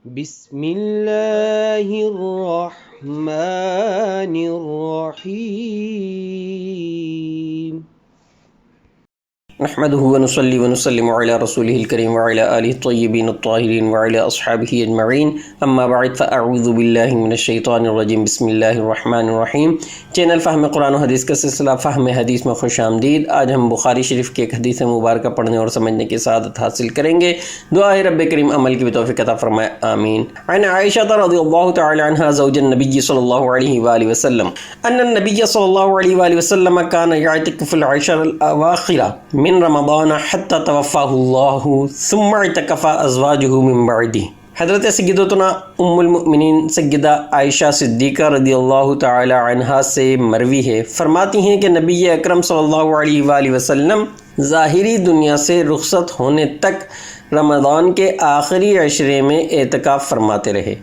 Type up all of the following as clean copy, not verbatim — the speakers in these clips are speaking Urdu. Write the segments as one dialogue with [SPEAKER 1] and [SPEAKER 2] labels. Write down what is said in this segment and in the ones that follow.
[SPEAKER 1] بسم اللہ الرحمن الرحیم
[SPEAKER 2] نحمده ونصلي ونسلم على رسوله الكريم وعلى آله الطيبين الطاهرين وعلى أصحابه أجمعين اما بعد فأعوذ بالله من الشیطان الرجیم بسم اللہ الرحمن الرحیم۔ چینل فہم قرآن و حدیث کا سلسلہ فہم حدیث میں خوش آمدید۔ آج ہم بخاری شریف کی ایک حدیث مبارکہ پڑھنے اور سمجھنے کی سعادت حاصل کریں گے۔ دعا ہے رب کریم عمل کی توفیق عطا فرمائے، آمین۔ عن عائشہ رضی اللہ تعالی عنہا زوج النبی صلی اللہ علیہ وآلہ وسلم ان النبی صلی اللہ علیہ وآلہ وسلم كان يعتكف العشر الأواخر من رمضان حتى توفاه اللہ ثم اعتکف ازواجہ من بعدہ۔ حضرت سیدتنا ام المؤمنین سیدہ عائشہ صدیقہ رضی اللہ تعالی عنہا سے مروی ہے، فرماتی ہیں کہ نبی اکرم صلی اللہ علیہ وآلہ وسلم ظاہری دنیا سے رخصت ہونے تک رمضان کے آخری عشرے میں اعتکاف فرماتے رہے،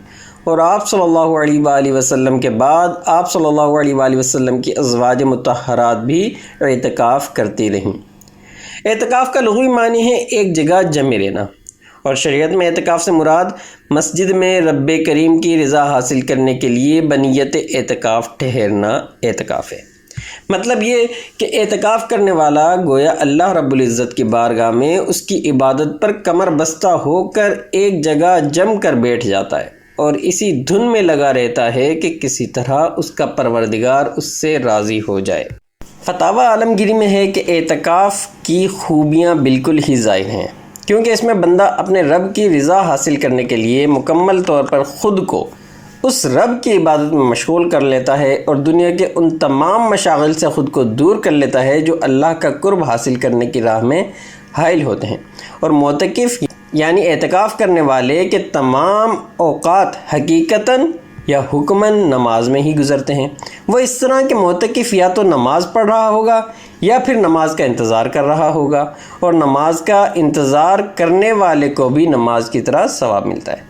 [SPEAKER 2] اور آپ صلی اللہ علیہ وآلہ وسلم کے بعد آپ صلی اللہ علیہ وآلہ وسلم کی ازواج مطہرات بھی اعتکاف کرتی رہیں۔ اعتکاف کا لغوی معنی ہے ایک جگہ جمع رہنا، اور شریعت میں اعتکاف سے مراد مسجد میں رب کریم کی رضا حاصل کرنے کے لیے بنیت اعتکاف ٹھہرنا اعتکاف ہے۔ مطلب یہ کہ اعتکاف کرنے والا گویا اللہ رب العزت کی بارگاہ میں اس کی عبادت پر کمر بستہ ہو کر ایک جگہ جم کر بیٹھ جاتا ہے اور اسی دھن میں لگا رہتا ہے کہ کسی طرح اس کا پروردگار اس سے راضی ہو جائے۔ فتاوی عالمگیری میں ہے کہ اعتکاف کی خوبیاں بالکل ہی ظاہر ہیں، کیونکہ اس میں بندہ اپنے رب کی رضا حاصل کرنے کے لیے مکمل طور پر خود کو اس رب کی عبادت میں مشغول کر لیتا ہے اور دنیا کے ان تمام مشاغل سے خود کو دور کر لیتا ہے جو اللہ کا قرب حاصل کرنے کی راہ میں حائل ہوتے ہیں، اور معتکف یعنی اعتکاف کرنے والے کے تمام اوقات حقیقتاً یا حکماً نماز میں ہی گزرتے ہیں۔ وہ اس طرح کہ معتکف یا تو نماز پڑھ رہا ہوگا یا پھر نماز کا انتظار کر رہا ہوگا، اور نماز کا انتظار کرنے والے کو بھی نماز کی طرح ثواب ملتا ہے۔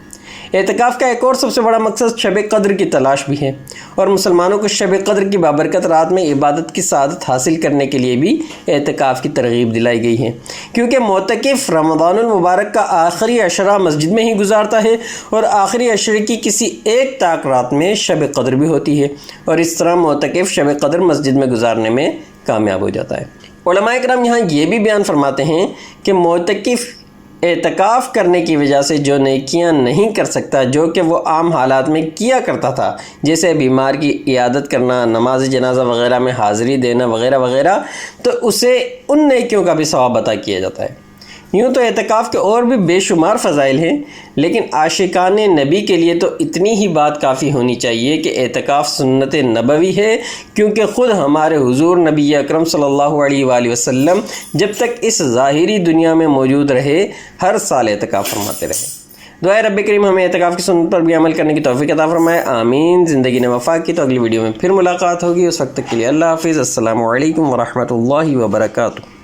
[SPEAKER 2] اعتکاف کا ایک اور سب سے بڑا مقصد شب قدر کی تلاش بھی ہے، اور مسلمانوں کو شب قدر کی بابرکت رات میں عبادت کی سعادت حاصل کرنے کے لیے بھی اعتکاف کی ترغیب دلائی گئی ہے، کیونکہ معتکف رمضان المبارک کا آخری عشرہ مسجد میں ہی گزارتا ہے، اور آخری عشرے کی کسی ایک طاق رات میں شب قدر بھی ہوتی ہے، اور اس طرح معتکف شب قدر مسجد میں گزارنے میں کامیاب ہو جاتا ہے۔ علماء کرام یہاں یہ بھی بیان فرماتے ہیں کہ معتکف اعتکاف کرنے کی وجہ سے جو نیکیاں نہیں کر سکتا جو کہ وہ عام حالات میں کیا کرتا تھا، جیسے بیمار کی عیادت کرنا، نماز جنازہ وغیرہ میں حاضری دینا وغیرہ وغیرہ، تو اسے ان نیکیوں کا بھی ثواب عطا کیا جاتا ہے۔ یوں تو اعتکاف کے اور بھی بے شمار فضائل ہیں، لیکن عاشقان نبی کے لیے تو اتنی ہی بات کافی ہونی چاہیے کہ اعتکاف سنت نبوی ہے، کیونکہ خود ہمارے حضور نبی اکرم صلی اللہ علیہ وآلہ وسلم جب تک اس ظاہری دنیا میں موجود رہے ہر سال اعتکاف فرماتے رہے۔ دعائے رب کریم ہمیں اعتکاف کی سنت پر بھی عمل کرنے کی توفیق عطا فرمائے، آمین۔ زندگی نے وفا کی تو اگلی ویڈیو میں پھر ملاقات ہوگی، اس وقت تک کے لیے اللہ حافظ، السلام علیکم ورحمۃ اللہ وبرکاتہ۔